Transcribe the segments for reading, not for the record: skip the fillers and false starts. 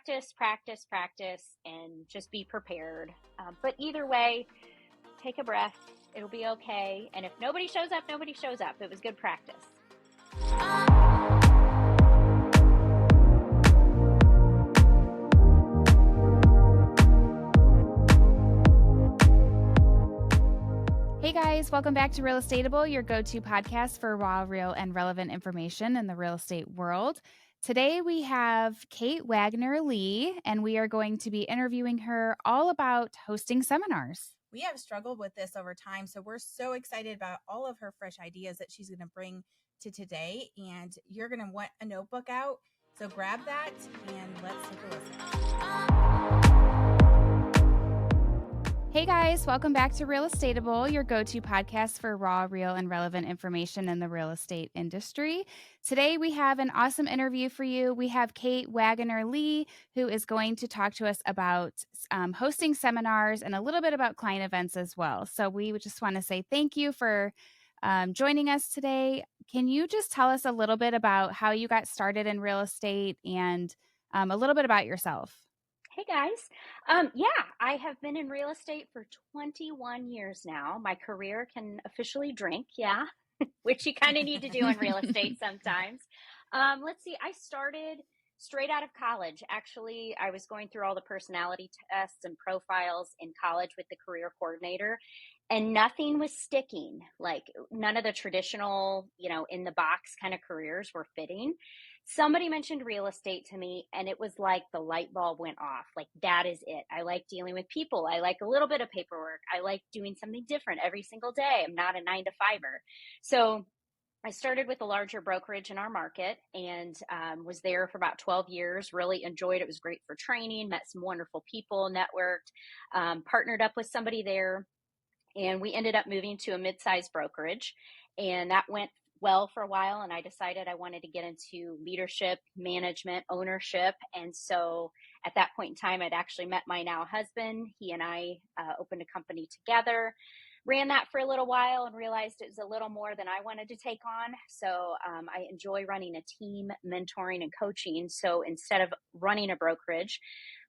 practice, practice, practice, and just be prepared. But either way, take a breath. It'll be okay. And if nobody shows up, nobody shows up. It was good practice. Hey guys, welcome back to Real Estateable, your go-to podcast for raw, real, and relevant information in the real estate world. Today we have Cate Waggonner-Lee, and we are going to be interviewing her all about hosting seminars. We have struggled with this over time, so we're so excited about all of her fresh ideas that she's going to bring to today, and you're going to want a notebook out, so grab that and let's take a listen. Hey guys, welcome back to Real Estateable, your go-to podcast for raw, real, and relevant information in the real estate industry. Today we have an awesome interview for you. We have Cate Waggonner-Lee, who is going to talk to us about hosting seminars and a little bit about client events as well. So we would just want to say thank you for joining us today. Can you just tell us a little bit about how you got started in real estate and a little bit about yourself? Hey guys. I have been in real estate for 21 years now. My career can officially drink, which you kind of need to do in real estate sometimes. Let's see, I started straight out of college. Actually, I was going through all the personality tests and profiles in college with the career coordinator, and nothing was sticking. Like none of the traditional, in the box kind of careers were fitting. Somebody mentioned real estate to me, and it was like the light bulb went off. Like, that is it. I like dealing with people. I like a little bit of paperwork. I like doing something different every single day. I'm not a 9-to-5er. So I started with a larger brokerage in our market and was there for about 12 years. Really enjoyed it. It was great for training, met some wonderful people, networked, partnered up with somebody there. And we ended up moving to a mid-sized brokerage, and that went well for a while. And I decided I wanted to get into leadership, management, ownership. And so at that point in time, I'd actually met my now husband. He and I opened a company together, ran that for a little while, and realized it was a little more than I wanted to take on. So I enjoy running a team, mentoring, and coaching. So instead of running a brokerage,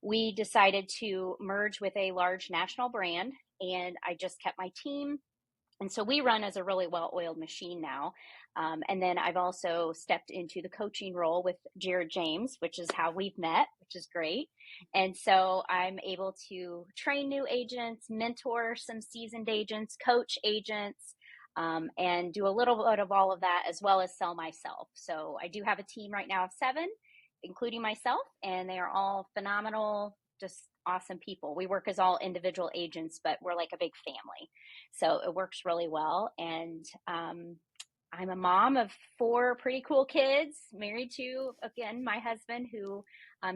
we decided to merge with a large national brand, and I just kept my team. And so we run as a really well-oiled machine now. And then I've also stepped into the coaching role with Jared James, which is how we've met, which is great. And so I'm able to train new agents, mentor some seasoned agents, coach agents, and do a little bit of all of that, as well as sell myself. So I do have a team right now of 7, including myself, and they are all phenomenal, just awesome people. We work as all individual agents, but we're like a big family. So it works really well. And I'm a mom of 4 pretty cool kids, married to, again, my husband, who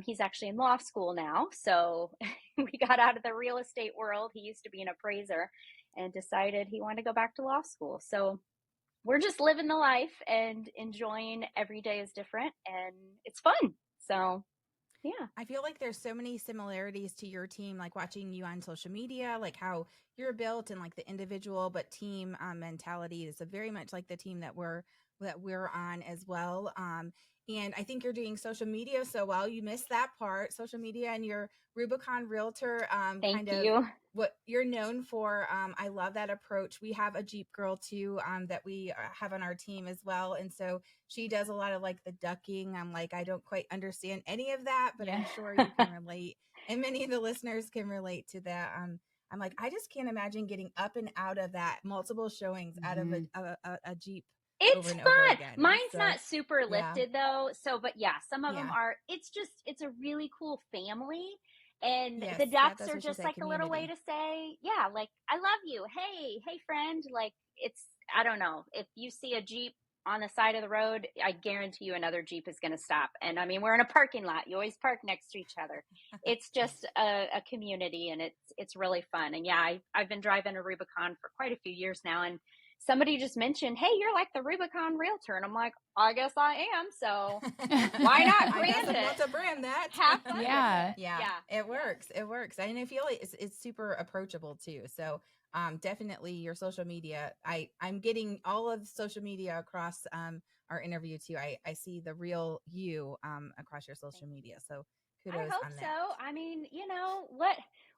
he's actually in law school now. So we got out of the real estate world. He used to be an appraiser and decided he wanted to go back to law school. So we're just living the life and enjoying every day is different, and it's fun. So yeah. I feel like there's so many similarities to your team, like watching you on social media, like how you're built and like the individual but team mentality is very much like the team that we're on as well. And I think you're doing social media so well. You missed that part, social media, and your Rubicon Realtor. Thank you. What you're known for. I love that approach. We have a Jeep girl too, that we have on our team as well. And so she does a lot of like the ducking. I'm like, I don't quite understand any of that, but I'm sure you can relate. And many of the listeners can relate to that. I'm like, I just can't imagine getting up and out of that multiple showings out of a Jeep. It's fun. Mine's not super lifted though. So, but yeah, some of them are, it's a really cool family. And the ducks are just like a little way to say, like, I love you. Hey friend. Like I don't know. If you see a Jeep on the side of the road, I guarantee you another Jeep is going to stop. And I mean, we're in a parking lot. You always park next to each other. It's just a community, and it's really fun. And yeah, I've been driving a Rubicon for quite a few years now, and somebody just mentioned, hey, you're like the Rubicon Realtor. And I'm like, I guess I am. So why not brand it? I want to brand that. Have fun. Yeah. It works. It works. And I feel like it's super approachable too. So definitely your social media. I'm getting all of social media across our interview too. I see the real you across your social media. So kudos I hope on that. so. I mean,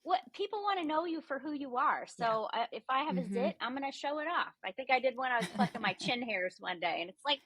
what people want to know you for who you are. So if I have a zit, I'm going to show it off. I think I did when I was plucking my chin hairs one day, and it's like,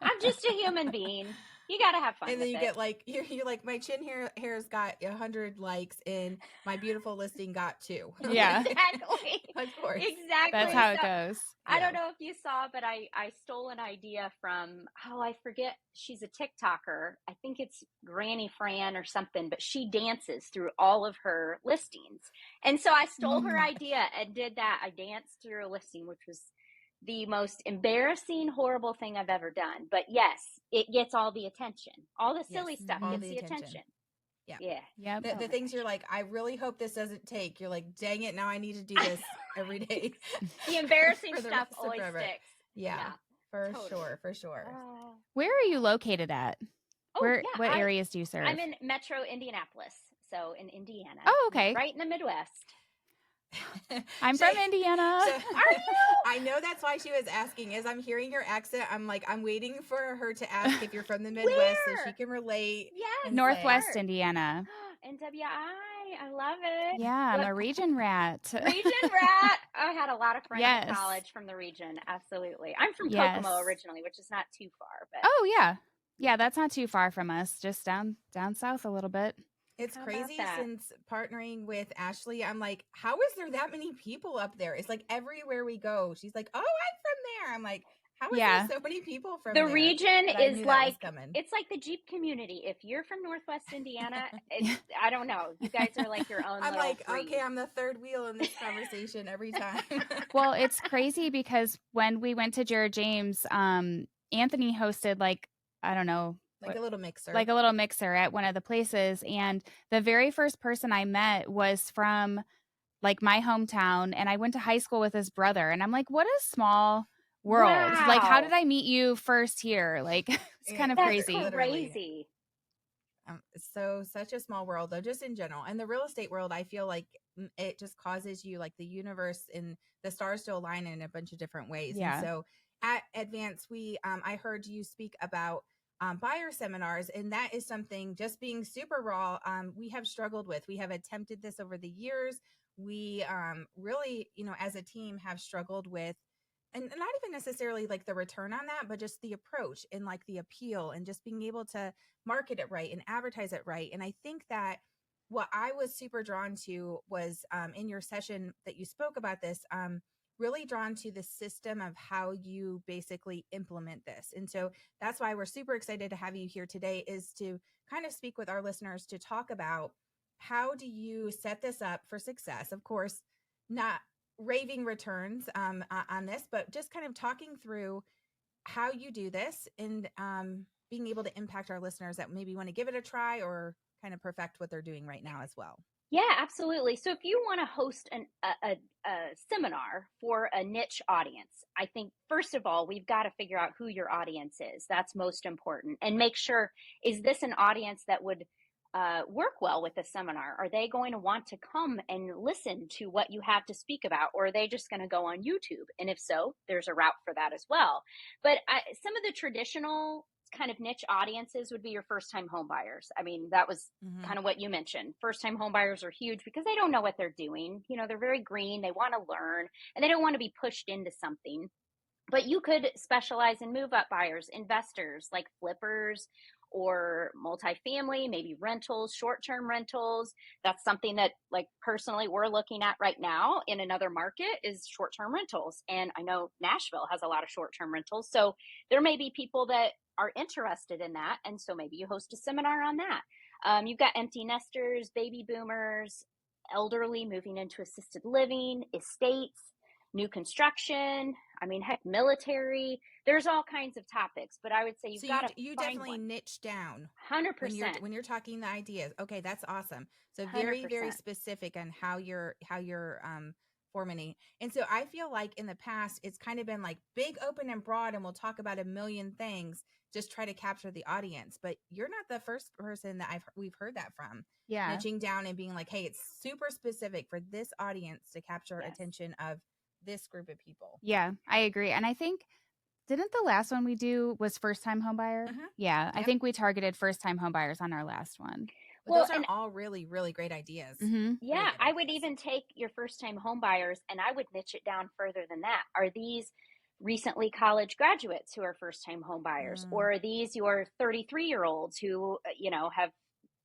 I'm just a human being. You got to have fun And with then you it. get like, you're like, my chin hair's got 100 likes and my beautiful listing got 2. Yeah. Exactly. Of course. Exactly. That's how it goes. I don't know if you saw, but I stole an idea from, I forget, she's a TikToker. I think it's Granny Fran or something, but she dances through all of her listings. And so I stole her idea and did that. I danced through a listing, which was the most embarrassing, horrible thing I've ever done. But yes, it gets all the attention. All the silly stuff all gets the the attention. attention. Yeah. Yep. The things you're like, I really hope this doesn't take. You're like, dang it, now I need to do this every day. The embarrassing For the stuff rest of always forever. sticks. Yeah, for totally. sure. Where are you located at? What areas do you serve? I'm in Metro Indianapolis, so in Indiana. Oh, okay. Right in the Midwest. I'm from Indiana. So, are you? I know that's why she was asking. As I'm hearing your accent, I'm like, I'm waiting for her to ask if you're from the Midwest so she can relate. Yes, Northwest Indiana. NWI, I love it. Yeah, I'm a region rat. Region rat. I had a lot of friends Yes. in college from the region. Absolutely. I'm from Yes. Kokomo originally, which is not too far. But Oh, yeah. Yeah, that's not too far from us. Just down south a little bit. It's How crazy about that? since partnering with Ashlee. I'm like, how is there that many people up there? It's like everywhere we go. She's like, oh, I'm from there. I'm like, how is there so many people from The there? region But I is knew that was like, coming. it's like the Jeep community. If you're from Northwest Indiana, I don't know. You guys are like your own I'm little like, breed. okay, I'm the third wheel in this conversation every time. Well, it's crazy because when we went to Jared James, Anthony hosted I don't know, like a little mixer. Like a little mixer at one of the places. And the very first person I met was from like my hometown. And I went to high school with his brother. And I'm like, what a small world. Wow. Like, how did I meet you first here? Like, it's kind of crazy. Crazy. So such a small world though, just in general. And the real estate world, I feel like it just causes you, like the universe and the stars to align in a bunch of different ways. Yeah. And so at Advance, I heard you speak about buyer seminars, and that is something, just being super raw, we have struggled with. We have attempted this over the years. We really, as a team have struggled with, and not even necessarily like the return on that, but just the approach and like the appeal and just being able to market it right and advertise it right. And I think that what I was super drawn to was in your session that you spoke about this, really drawn to the system of how you basically implement this. And so that's why we're super excited to have you here today, is to kind of speak with our listeners to talk about how do you set this up for success. Of course, not raving returns on this, but just kind of talking through how you do this and being able to impact our listeners that maybe want to give it a try or kind of perfect what they're doing right now as well. Yeah, absolutely. So if you want to host a seminar for a niche audience, I think, first of all, we've got to figure out who your audience is. That's most important. And make sure, is this an audience that would work well with the seminar? Are they going to want to come and listen to what you have to speak about? Or are they just going to go on YouTube? And if so, there's a route for that as well. But some of the traditional kind of niche audiences would be your first-time home buyers. I mean, that was kind of what you mentioned. First-time home buyers are huge because they don't know what they're doing. They're very green. They want to learn, and they don't want to be pushed into something. But you could specialize in move-up buyers, investors, like flippers or multifamily, maybe rentals, short-term rentals. That's something that, like, personally we're looking at right now in another market is short-term rentals. And I know Nashville has a lot of short-term rentals. So there may be people that are interested in that. And so maybe you host a seminar on that. You've got empty nesters, baby boomers, elderly moving into assisted living, estates, new construction. I mean, heck, military. There's all kinds of topics, but I would say you've got to you find definitely one. niche down 100% when you're talking the ideas. Okay, that's awesome. So very 100%. very specific on how you're forming. And so I feel like in the past it's kind of been like big, open, and broad, and we'll talk about a million things, just try to capture the audience. But you're not the first person that we've heard that from. Yeah, niching down and being like, hey, it's super specific for this audience to capture attention of this group of people. Yeah, I agree. And I think Didn't the last one we do was first time home buyer? Mhm. Yeah, I Yep. think we targeted first time home buyers on our last one. But Well, those are and all really, really great ideas. Mhm. Very yeah, good I would ideas. even take your first time home buyers and I would niche it down further than that. Are these recently college graduates who are first time home buyers? Mm. Or are these your 33-year-olds who, have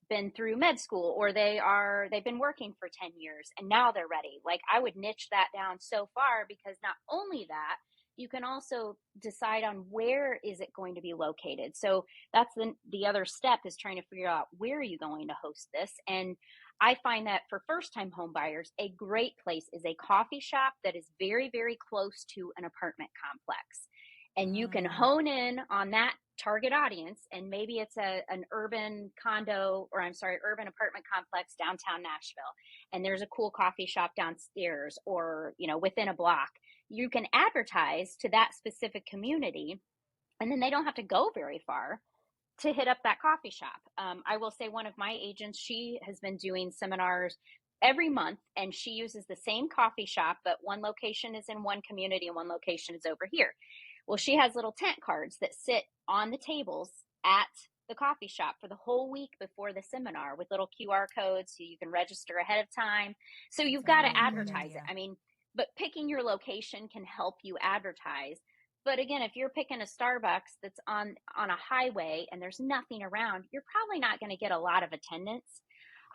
been through med school, or they've been working for 10 years and now they're ready? Like, I would niche that down so far, because not only that, you can also decide on where is it going to be located. So that's the other step, is trying to figure out where are you going to host this. And I find that for first time home buyers, a great place is a coffee shop that is very, very close to an apartment complex. And you can Mm. hone in on that target audience, and maybe it's an urban condo, or I'm sorry, urban apartment complex downtown Nashville, and there's a cool coffee shop downstairs, or within a block. You can advertise to that specific community, and then they don't have to go very far to hit up that coffee shop. I will say, one of my agents, she has been doing seminars every month, and she uses the same coffee shop, but one location is in one community and one location is over here. Well, she has little tent cards that sit on the tables at the coffee shop for the whole week before the seminar, with little QR codes so you can register ahead of time. So That's you've a got to really great advertise it. idea. I mean, but picking your location can help you advertise. But again, if you're picking a Starbucks that's on a highway and there's nothing around, you're probably not going to get a lot of attendance.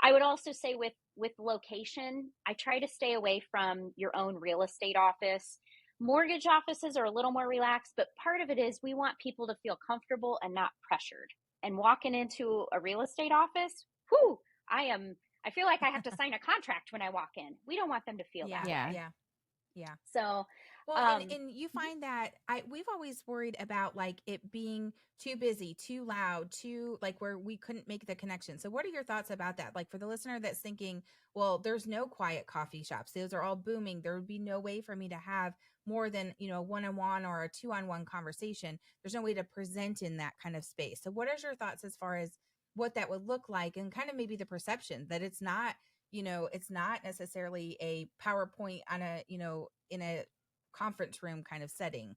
I would also say, with location, I try to stay away from your own real estate office. Mortgage offices are a little more relaxed, but part of it is we want people to feel comfortable and not pressured. And walking into a real estate office, whew, I feel like I have to sign a contract when I walk in. We don't want them to feel Yeah. that Yeah. way. Yeah. Yeah. So, Well, um, and you find that we've always worried about like it being too busy, too loud, too like where we couldn't make the connection. So what are your thoughts about that? Like for the listener that's thinking, well, there's no quiet coffee shops. Those are all booming. There would be no way for me to have more than, a one-on-one or a two-on-one conversation. There's no way to present in that kind of space. So what are your thoughts as far as what that would look like, and kind of maybe the perception that it's not, it's not necessarily a PowerPoint on a, in a conference room kind of setting.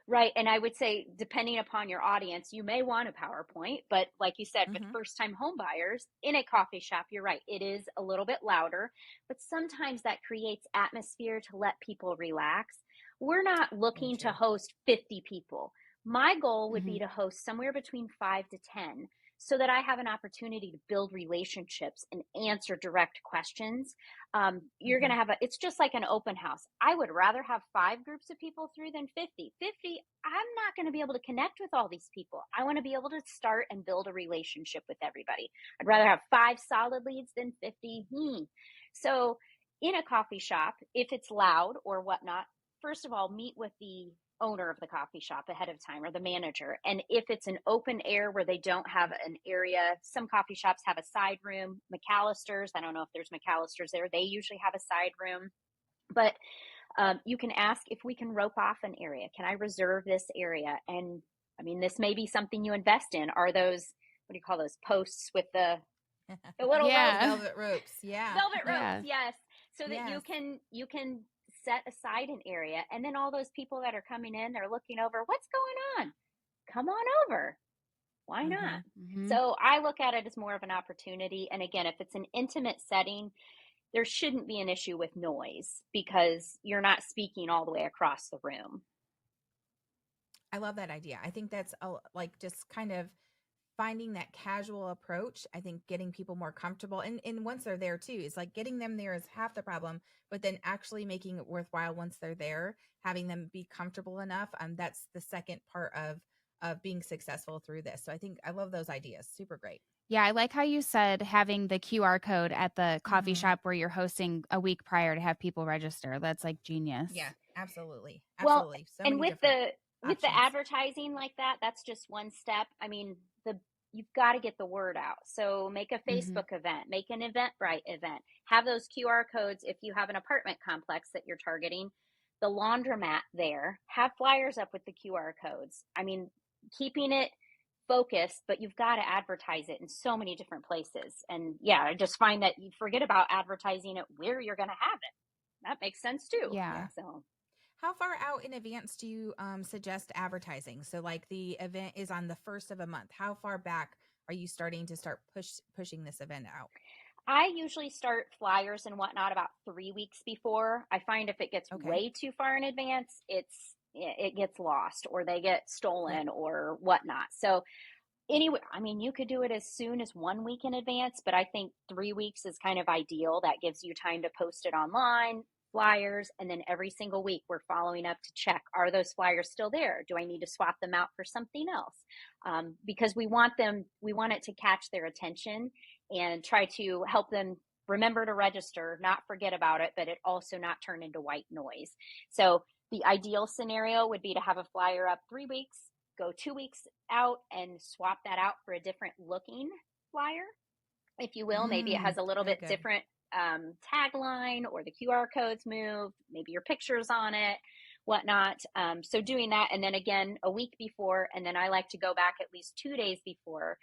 right. And I would say, depending upon your audience, you may want a PowerPoint, but like you said, with Mm-hmm. first time home buyers in a coffee shop, you're right. It is a little bit louder, but sometimes that creates atmosphere to let people relax. We're not Very looking to true. host 50 people. My goal would be Mhm. to host somewhere between 5 to 10, so that I have an opportunity to build relationships and answer direct questions. You're going Mm-hmm. to have it's just like an open house. I would rather have 5 groups of people through than 50. 50, I'm not going to be able to connect with all these people. I want to be able to start and build a relationship with everybody. I'd rather have 5 solid leads than 50. So in a coffee shop, if it's loud or whatnot, first of all, meet with the owner of the coffee shop ahead of time, or the manager. And if it's an open air where they don't have an area, some coffee shops have a side room. McAllister's, I don't know if there's McAllister's there, they usually have a side room. But you can ask if we can rope off an area. Can I reserve this area? And I mean, this may be something you invest in. Are those, what do you call those posts with the little rope, Yeah. velvet ropes? Yeah. velvet Yep. ropes? Yeah. Yes, so that Yes. you can set aside an area, and then all those people that are coming in, they're looking over, what's going on? Come on over. Why Mm-hmm. not? Mhm. So I look at it as more of an opportunity. And again, if it's an intimate setting, there shouldn't be an issue with noise, because you're not speaking all the way across the room. I love that idea. I think that's like just kind of finding that casual approach. I think getting people more comfortable, and once they're there too, it's like getting them there is half the problem, but then actually making it worthwhile once they're there, having them be comfortable enough. That's the second part of being successful through this. So I think I love those ideas. Super great. Yeah, I like how you said having the QR code at the coffee Mm-hmm. shop where you're hosting a week prior to have people register. That's like genius. Yeah, absolutely. Well, Absolutely. So and many different with the options. advertising like that, that's just one step. I mean, the you've got to get the word out. So make a Mhm. Facebook event, make an Eventbrite event, have those QR codes if you have an apartment complex that you're targeting. The laundromat there, have flyers up with the QR codes. I mean, keeping it focused, but you've got to advertise it in so many different places. And yeah, I just find that you forget about advertising it where you're going to have it. That makes sense too. Yeah. Yeah. So How far out in advance do you suggest advertising? So like the event is on the first of a month. How far back are you starting to start pushing this event out? I usually start flyers and whatnot about 3 weeks before. I find if it gets Okay. way too far in advance, it gets lost or they get Yep. stolen or whatnot. So anyway, I mean, you could do it as soon as 1 week in advance, but I think 3 weeks is kind of ideal. That gives you time to post it online, flyers, and then every single week we're following up to check, are those flyers still there? Do I need to swap them out for something else? Because we want it to catch their attention and try to help them remember to register, not forget about it, but it also not turn into white noise. So the ideal scenario would be to have a flyer up 3 weeks, go 2 weeks out and swap that out for a different looking flyer, if you will. Maybe it has a little Very bit good. different tagline, or the QR codes moved, maybe your pictures on it, whatnot. So doing that, and then again a week before, and then I like to go back at least 2 days before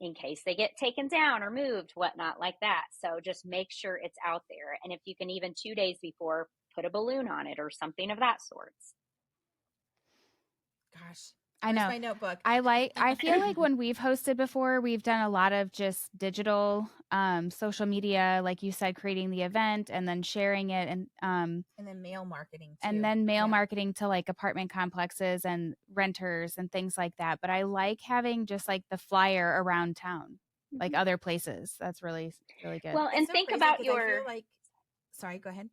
in case they get taken down or moved, whatnot like that. So just make sure it's out there. And if you can, even 2 days before, put a balloon on it or something of that sort. Gosh, I where's know. my notebook? I feel like when we've hosted before, we've done a lot of just digital social media, like you said, creating the event and then sharing it, And then mail marketing and too. then mail Yeah. marketing to like apartment complexes and renters and things like that. But I like having just like the flyer around town, like Mm-hmm. other places. That's really, really good. Well, It's and so think crazy about because I feel like, sorry, go ahead.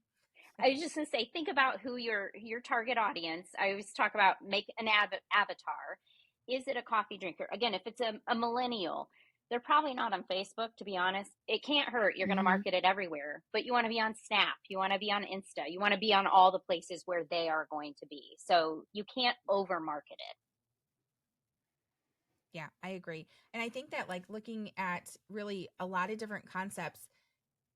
I was just going to say, think about who your target audience. I always talk about make an avatar. Is it a coffee drinker? Again, if it's a millennial, they're probably not on Facebook, to be honest. It can't hurt. You're going to Hmm. market it everywhere, but you want to be on Snap. You want to be on Insta. You want to be on all the places where they are going to be. So you can't over market it. Yeah, I agree. And I think that like looking at really a lot of different concepts,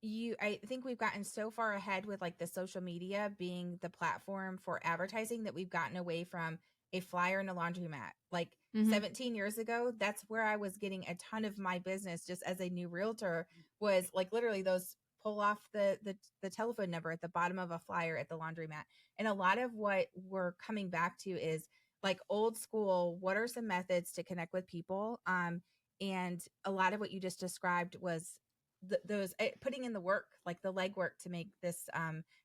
I think we've gotten so far ahead with like the social media being the platform for advertising that we've gotten away from a flyer in a laundromat. Like Hmm. 17 years ago, that's where I was getting a ton of my business just as a new realtor, was like literally those pull off the telephone number at the bottom of a flyer at the laundromat. And a lot of what we're coming back to is like old school, what are some methods to connect with people? And a lot of what you just described was those putting in the work, like the legwork to make this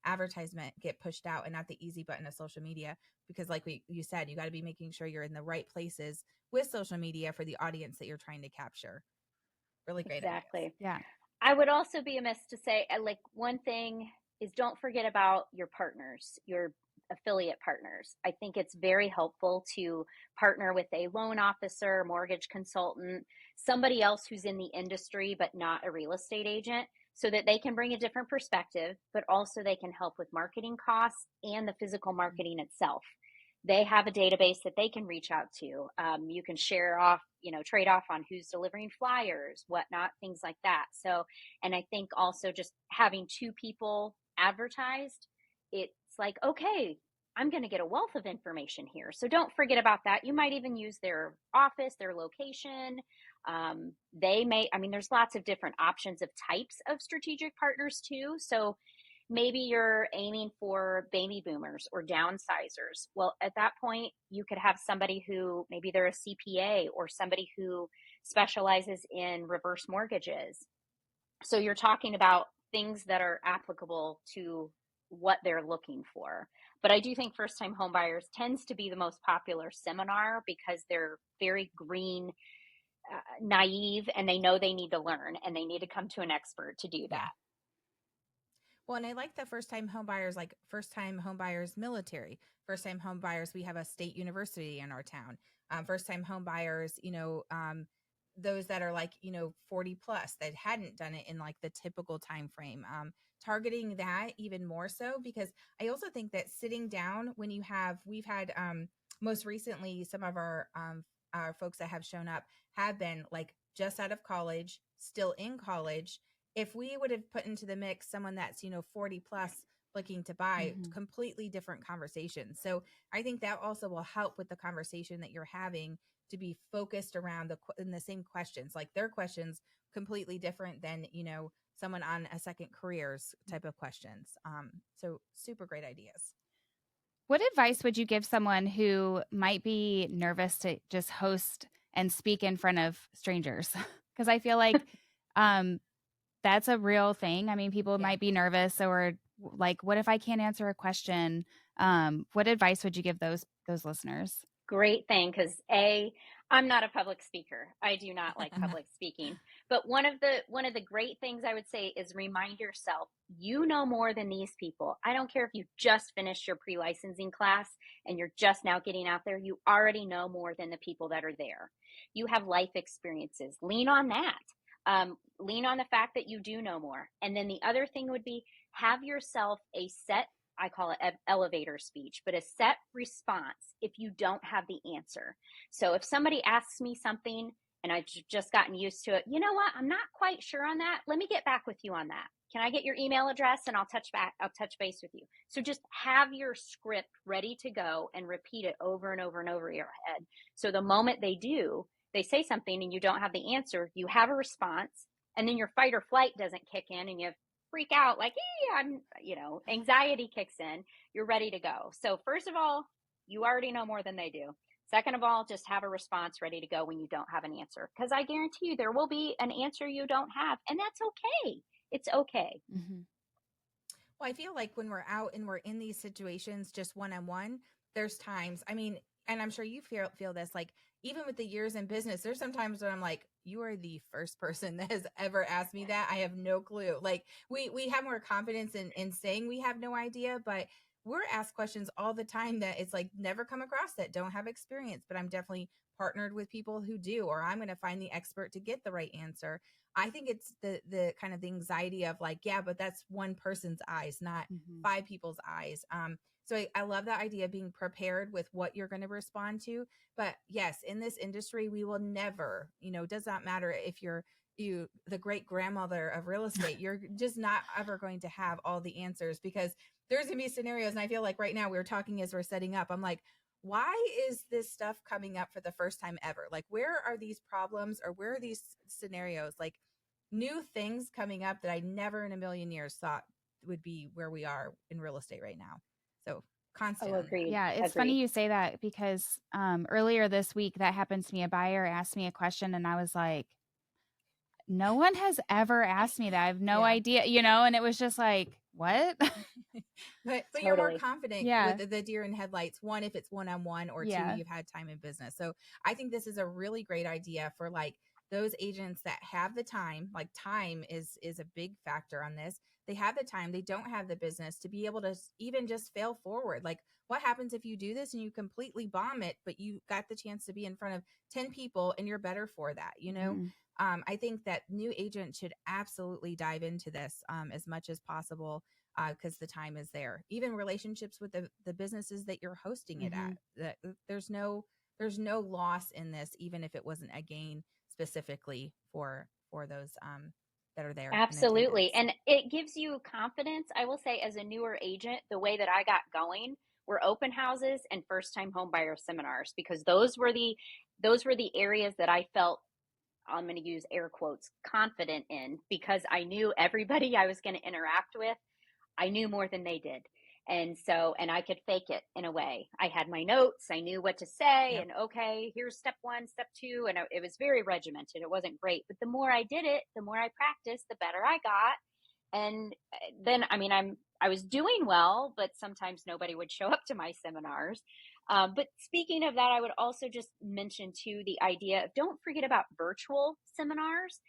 advertisement get pushed out, and not the easy button of social media. Because like you said, you got to be making sure you're in the right places with social media for the audience that you're trying to capture. Really great ideas. Exactly. Yeah. I would also be amiss to say, like, one thing is, don't forget about your partners, your affiliate partners. I think it's very helpful to partner with a loan officer, mortgage consultant, somebody else who's in the industry but not a real estate agent, so that they can bring a different perspective, but also they can help with marketing costs and the physical marketing itself. They have a database that they can reach out to. You can share off, trade off on who's delivering flyers, whatnot, things like that. So, and I think also just having two people advertised, it's like, okay, I'm going to get a wealth of information here. So don't forget about that. You might even use their office, their location. They may, I mean, there's lots of different options of types of strategic partners too. So maybe you're aiming for baby boomers or downsizers. Well, at that point, you could have somebody who maybe they're a CPA or somebody who specializes in reverse mortgages. So you're talking about things that are applicable to what they're looking for. But I do think first time homebuyers tends to be the most popular seminar because they're very green, naive, and they know they need to learn and they need to come to an expert to do Yeah. that. Well, and I like the first time home buyers, like first time home buyers military, first time home buyers. We have a state university in our town. First time home buyers, those that are like, 40 plus that hadn't done it in like the typical time frame. Targeting that even more so, because I also think that sitting down when we've had most recently some of our folks that have shown up have been like just out of college, still in college. If we would have put into the mix someone that's 40 plus looking to buy, Hmm. completely different conversation. So I think that also will help with the conversation that you're having to be focused around in the same questions, like their questions completely different than someone on a second careers type of questions. So super great ideas. What advice would you give someone who might be nervous to just host and speak in front of strangers? Because I feel like that's a real thing. I mean, people might be nervous or like, what if I can't answer a question? What advice would you give those listeners? Great thing, because I'm not a public speaker. I do not like public speaking. But one of the great things I would say is remind yourself, you know more than these people. I don't care if you just finished your pre-licensing class and you're just now getting out there, you already know more than the people that are there. You have life experiences. Lean on that. Lean on the fact that you do know more. And then the other thing would be, have yourself a set, I call it an elevator speech, but a set response if you don't have the answer. So if somebody asks me something and I've just gotten used to it, you know what? I'm not quite sure on that. Let me get back with you on that. Can I get your email address and I'll touch base with you. So just have your script ready to go and repeat it over and over and over your head. So the moment they say something and you don't have the answer, you have a response, and then your fight or flight doesn't kick in and you freak out like, anxiety kicks in. You're ready to go. So first of all, you already know more than they do. Second of all, just have a response ready to go when you don't have an answer, because I guarantee you there will be an answer you don't have, and that's okay. It's okay. Mm-hmm. Well, I feel like when we're out and we're in these situations just one-on-one, there's times, I mean, and I'm sure you feel this, like even with the years in business, there's sometimes when I'm like, you are the first person that has ever asked me that. I have no clue. Like we have more confidence in saying we have no idea, but we're asked questions all the time that it's like never come across, that don't have experience, but I'm definitely partnered with people who do, or I'm going to find the expert to get the right answer. I think it's the kind of the anxiety of like, yeah, but that's one person's eyes, not five people's eyes. So I love that idea of being prepared with what you're going to respond to. But yes, in this industry, we will never, it does not matter if you're the great grandmother of real estate, you're just not ever going to have all the answers, because there's going to be scenarios. And I feel like right now we're talking as we're setting up, I'm like, why is this stuff coming up for the first time ever? Like, where are these problems, or where are these scenarios? Like new things coming up that I never in a million years thought would be where we are in real estate right now. So constant. Oh, agreed. Yeah, it's funny you say that, because earlier this week that happened to me. A buyer asked me a question and I was like, no one has ever asked me that. I have no idea, and it was just like, what? but Totally. You're more confident with the deer in headlights. One, if it's one-on-one, or two, you've had time in business. So I think this is a really great idea for like those agents that have the time. Like time is a big factor on this. They have the time, they don't have the business, to be able to even just fail forward. Like, what happens if you do this and you completely bomb it, but you got the chance to be in front of 10 people and you're better for that, I think that new agents should absolutely dive into this as much as possible, because the time is there. Even relationships with the businesses that you're hosting it at. That there's no loss in this, even if it wasn't a gain specifically for those that are there. Absolutely. And it gives you confidence. I will say, as a newer agent, the way that I got going were open houses and first time home buyer seminars, because those were the areas that I felt, I'm going to use air quotes, confident in, because I knew everybody I was going to interact with. I knew more than they did. And I could fake it in a way. I had my notes. I knew what to say. Yep. And okay, here's step 1, step 2. And it was very regimented. It wasn't great. But the more I did it, the more I practiced, the better I got. And then, I was doing well, but sometimes nobody would show up to my seminars. But speaking of that, I would also just mention too, the idea of, don't forget about virtual seminars,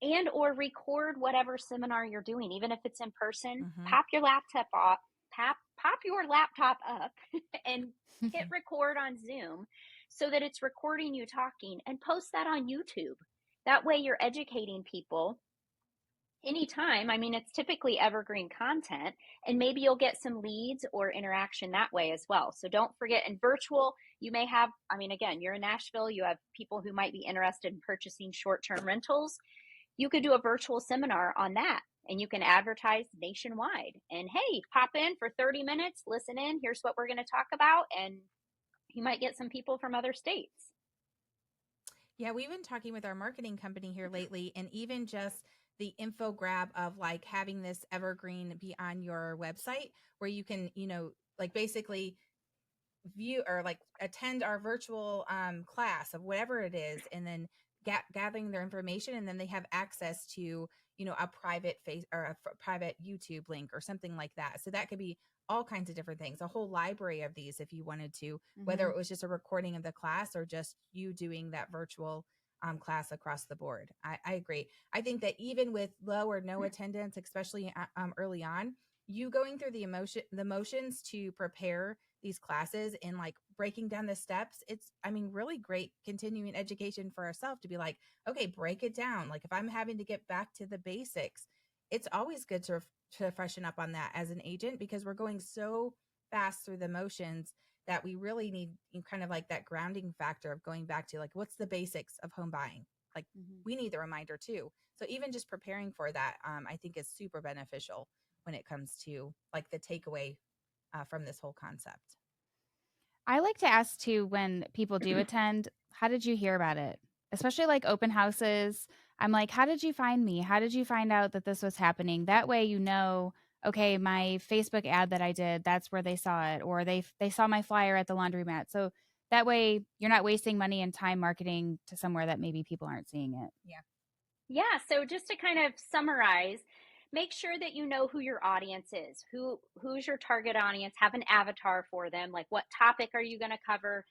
and or record whatever seminar you're doing, even if it's in person. Pop your laptop up, and hit record on Zoom, so that it's recording you talking, and post that on YouTube. That way you're educating people anytime. It's typically evergreen content, and maybe you'll get some leads or interaction that way as well. So don't forget, in virtual, you may have, again, you're in Nashville, you have people who might be interested in purchasing short-term rentals. You could do a virtual seminar on that, and you can advertise nationwide. And hey, pop in for 30 minutes, listen in, here's what we're going to talk about, and you might get some people from other states. Yeah, we've been talking with our marketing company here lately, and even just the info grab of like having this evergreen be on your website, where you can, like basically view or like attend our virtual class of whatever it is, and then gathering their information, and then they have access to, you know, a private face or a private YouTube link or something like that. So that could be all kinds of different things, a whole library of these if you wanted to, whether it was just a recording of the class or just you doing that virtual class across the board. I agree. I think that even with low or no attendance, especially early on, you going through the motions to prepare these classes and like breaking down the steps, it's, I mean, really great continuing education for ourselves to be like, okay, break it down. Like if I'm having to get back to the basics, it's always good to freshen up on that as an agent, because we're going so fast through the motions that we really need kind of like that grounding factor of going back to like, what's the basics of home buying? Like we need the reminder too. So even just preparing for that, I think is super beneficial when it comes to like the takeaway from this whole concept. I like to ask too, when people do attend, how did you hear about it? Especially like open houses. I'm like, how did you find me? How did you find out that this was happening? That way, you know, okay, my Facebook ad that I did, that's where they saw it, or they saw my flyer at the laundromat. So that way, you're not wasting money and time marketing to somewhere that maybe people aren't seeing it. Yeah. Yeah, so just to kind of summarize, make sure that you know who your audience is. Who's your target audience? Have an avatar for them. Like what topic are you going to cover,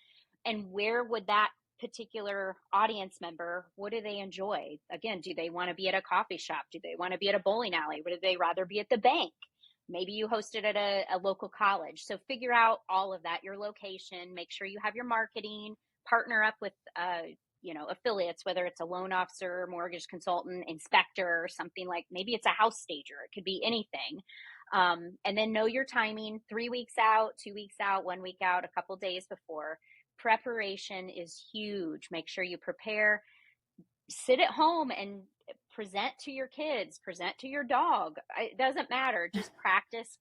and where would that particular audience member, what do they enjoy? Again, do they want to be at a coffee shop? Do they want to be at a bowling alley? Would they rather be at the bank? Maybe you host it at a local college. So figure out all of that, your location, make sure you have your marketing, partner up with affiliates, whether it's a loan officer, mortgage consultant, inspector, or something, like maybe it's a house stager. It could be anything. And then know your timing, 3 weeks out, 2 weeks out, 1 week out, a couple days before. Preparation is huge. Make sure you prepare. Sit at home and present to your kids, present to your dog. It doesn't matter. Just practice.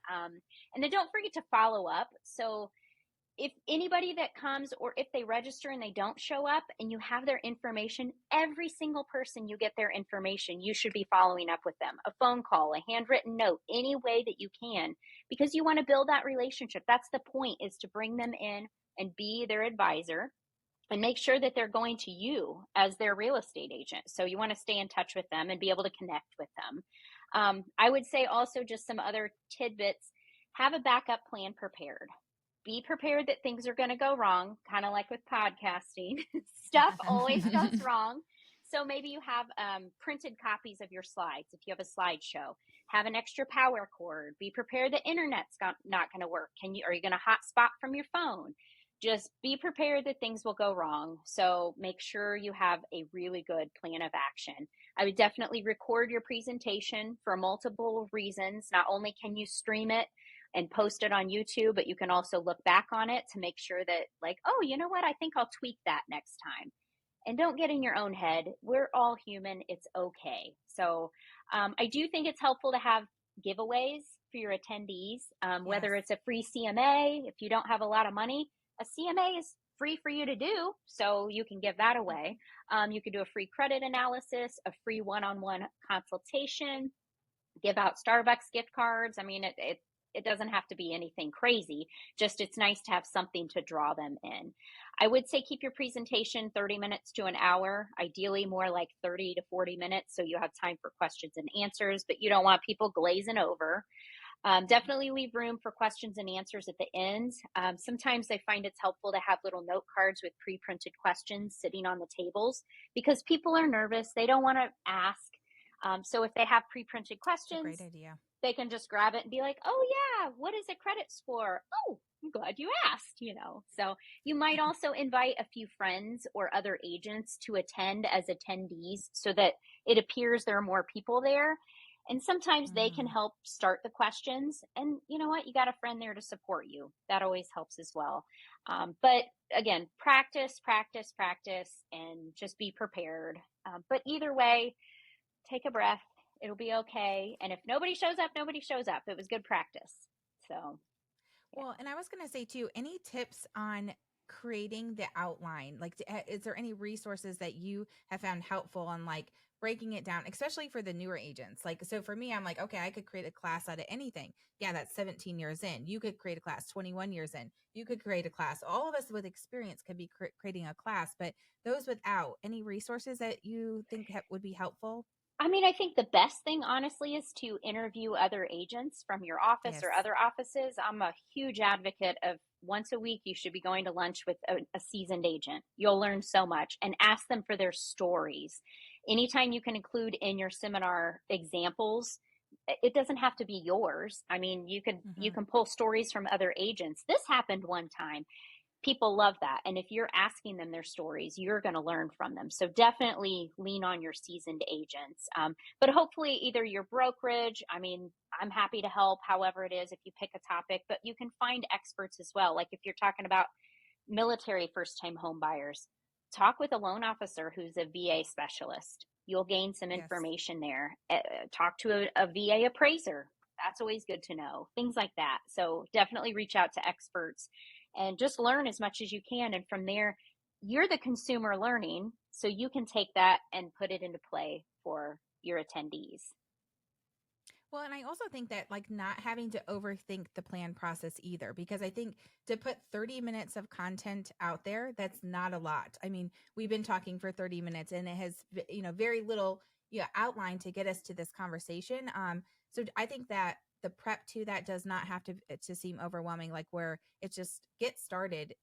And then don't forget to follow up. So if anybody that comes, or if they register and they don't show up and you have their information, every single person you get their information, you should be following up with them. A phone call, a handwritten note, any way that you can, because you want to build that relationship. That's the point, is to bring them in and be their advisor and make sure that they're going to you as their real estate agent. So you want to stay in touch with them and be able to connect with them. I would say also just some other tidbits. Have a backup plan prepared. Be prepared that things are going to go wrong, kind of like with podcasting. Stuff always goes wrong. So maybe you have printed copies of your slides. If you have a slideshow, have an extra power cord. Be prepared that internet's not going to work. Are you going to hotspot from your phone? Just be prepared that things will go wrong. So make sure you have a really good plan of action. I would definitely record your presentation for multiple reasons. Not only can you stream it and post it on YouTube, but you can also look back on it to make sure that, like, oh, you know what? I think I'll tweak that next time. And don't get in your own head. We're all human. It's okay. So I do think it's helpful to have giveaways for your attendees, whether it's a free CMA. If you don't have a lot of money, a CMA is free for you to do, so you can give that away. You could do a free credit analysis, a free one-on-one consultation, give out Starbucks gift cards. I mean, it doesn't have to be anything crazy. Just it's nice to have something to draw them in. I would say keep your presentation 30 minutes to an hour, ideally more like 30 to 40 minutes, so you have time for questions and answers, but you don't want people glazing over. Definitely leave room for questions and answers at the end. Sometimes I find it's helpful to have little note cards with pre-printed questions sitting on the tables, because people are nervous. They don't want to ask. So if they have pre-printed questions, great idea. They can just grab it and be like, oh yeah, what is a credit score? Oh, I'm glad you asked, So you might also invite a few friends or other agents to attend as attendees, so that it appears there are more people there. And sometimes they can help start the questions. And you know what? You got a friend there to support you. That always helps as well. But again, practice, and just be prepared. But either way, take a breath. It'll be okay. And if nobody shows up, nobody shows up. It was good practice. So, yeah. Well, and I was going to say too, any tips on creating the outline? Like, is there any resources that you have found helpful on like breaking it down, especially for the newer agents. Like, so for me, I'm like, okay, I could create a class out of anything. Yeah, that's 17 years in. You could create a class 21 years in. You could create a class. All of us with experience could be creating a class, but those without, any resources that you think would be helpful? I mean, I think the best thing, honestly, is to interview other agents from your office Yes. or other offices. I'm a huge advocate of once a week, you should be going to lunch with a seasoned agent. You'll learn so much, and ask them for their stories. Anytime you can include in your seminar examples, it doesn't have to be yours. I mean, you can pull stories from other agents. This happened one time. People love that. And if you're asking them their stories, you're going to learn from them. So definitely lean on your seasoned agents. But hopefully, either your brokerage, I mean, I'm happy to help however it is if you pick a topic, but you can find experts as well. Like if you're talking about military first time home buyers, talk with a loan officer who's a VA specialist. You'll gain some Yes. information there. Talk to a VA appraiser. That's always good to know. Things like that. So definitely reach out to experts and just learn as much as you can. And from there, you're the consumer learning, so you can take that and put it into play for your attendees. Well, and I also think that like not having to overthink the plan process either, because I think to put 30 minutes of content out there, that's not a lot. I mean, we've been talking for 30 minutes and it has, very little outline to get us to this conversation. So I think that the prep to that does not have to seem overwhelming, like where it's just get started,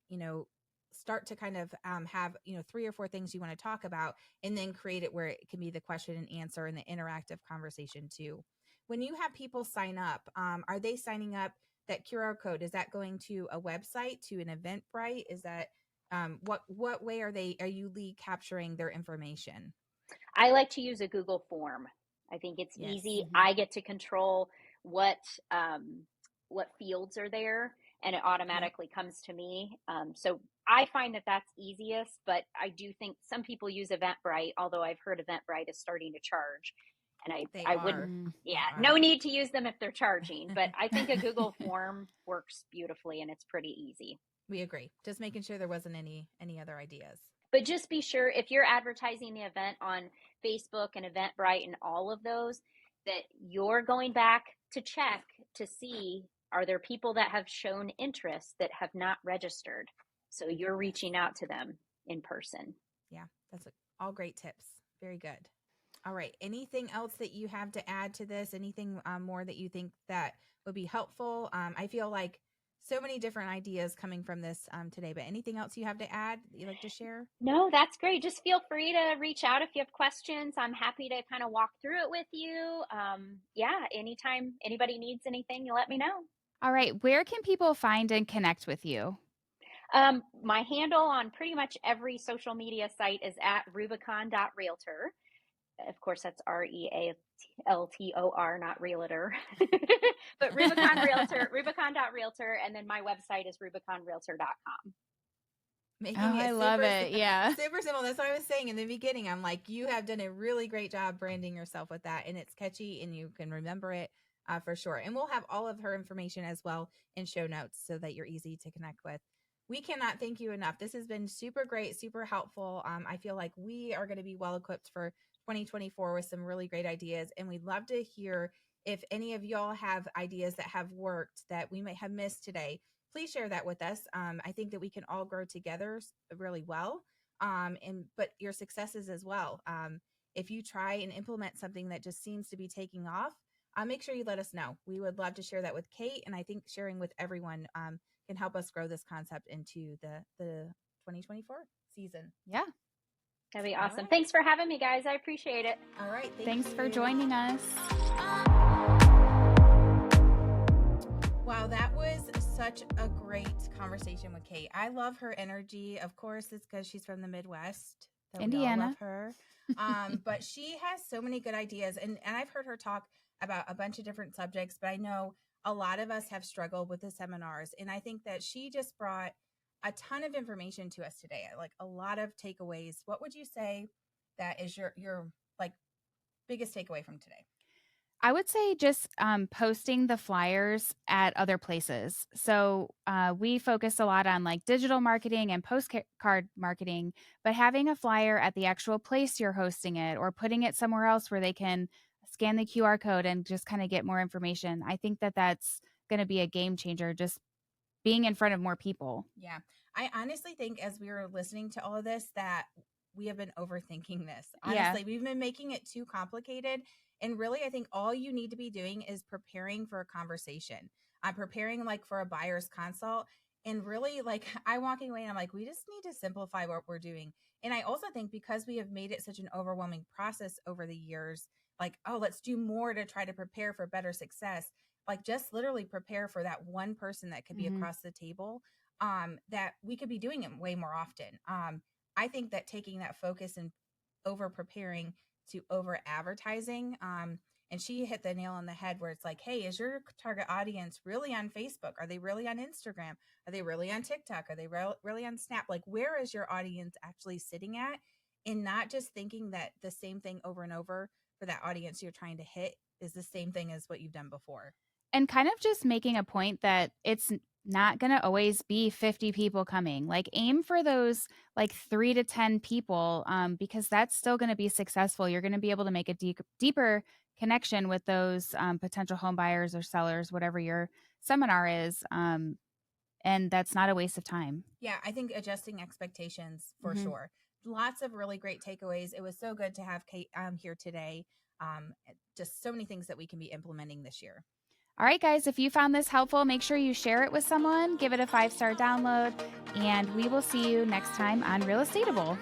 start to kind of have, 3 or 4 things you want to talk about, and then create it where it can be the question and answer and the interactive conversation too. When you have people sign up, are they signing up that QR code? Is that going to a website, to an Eventbrite? Is that what way are you lead capturing their information? I like to use a Google form. I think it's easy. I get to control what fields are there, and it automatically comes to me. So I find that that's easiest, but I do think some people use Eventbrite, although I've heard Eventbrite is starting to charge. And I wouldn't, no need to use them if they're charging, but I think a Google form works beautifully and it's pretty easy. We agree. Just making sure there wasn't any other ideas. But just be sure if you're advertising the event on Facebook and Eventbrite and all of those, that you're going back to check to see, are there people that have shown interest that have not registered? So you're reaching out to them in person. Yeah, that's all great tips. Very good. All right. Anything else that you have to add to this? Anything more that you think that would be helpful? I feel like so many different ideas coming from this today, but anything else you have to add that you'd like to share? No, that's great. Just feel free to reach out if you have questions. I'm happy to kind of walk through it with you. Anytime anybody needs anything, you let me know. All right. Where can people find and connect with you? My handle on pretty much every social media site is at rubicon.realtor. Of course, that's REALTOR, not realtor, but Rubicon Realtor, Rubicon.realtor. And then my website is rubiconrealtor.com. I love it. Yeah. Super simple. That's what I was saying in the beginning. I'm like, you have done a really great job branding yourself with that. And it's catchy and you can remember it for sure. And we'll have all of her information as well in show notes so that you're easy to connect with. We cannot thank you enough. This has been super great, super helpful. I feel like we are going to be well equipped for 2024 with some really great ideas. And we'd love to hear if any of y'all have ideas that have worked that we might have missed today. Please share that with us. I think that we can all grow together really well. But your successes as well. If you try and implement something that just seems to be taking off, make sure you let us know. We would love to share that with Cate. And I think sharing with everyone can help us grow this concept into the 2024 season. Yeah. That'd be awesome. Right. Thanks for having me, guys. I appreciate it. All right. Thanks for joining us. Wow, that was such a great conversation with Cate. I love her energy. Of course, it's because she's from the Midwest. Indiana. We all love her. But she has so many good ideas. And I've heard her talk about a bunch of different subjects, but I know a lot of us have struggled with the seminars. And I think that she just brought a ton of information to us today, like a lot of takeaways. What would you say that is your like biggest takeaway from today? I would say just posting the flyers at other places. So we focus a lot on like digital marketing and postcard marketing, but having a flyer at the actual place you're hosting it or putting it somewhere else where they can scan the QR code and just kind of get more information. I think that that's going to be a game changer, just being in front of more people. Yeah. I honestly think as we were listening to all of this that we have been overthinking this. Yeah. Honestly, we've been making it too complicated. And really, I think all you need to be doing is preparing for a conversation. I'm preparing like for a buyer's consult. And really, like, I'm walking away and I'm like, we just need to simplify what we're doing. And I also think because we have made it such an overwhelming process over the years, like, oh, let's do more to try to prepare for better success. Like, just literally prepare for that one person that could be across the table, that we could be doing it way more often. I think that taking that focus and over preparing to over advertising, and she hit the nail on the head where it's like, hey, is your target audience really on Facebook? Are they really on Instagram? Are they really on TikTok? Are they really on Snap? Like, where is your audience actually sitting at? And not just thinking that the same thing over and over for that audience you're trying to hit is the same thing as what you've done before. And kind of just making a point that it's not going to always be 50 people coming. Like aim for those like 3 to 10 people, because that's still going to be successful. You're going to be able to make a deeper connection with those potential home buyers or sellers, whatever your seminar is. And that's not a waste of time. Yeah, I think adjusting expectations for Mhm. sure. Lots of really great takeaways. It was so good to have Cate here today. Just so many things that we can be implementing this year. All right, guys, if you found this helpful, make sure you share it with someone, give it a 5-star download, and we will see you next time on Real Estateable.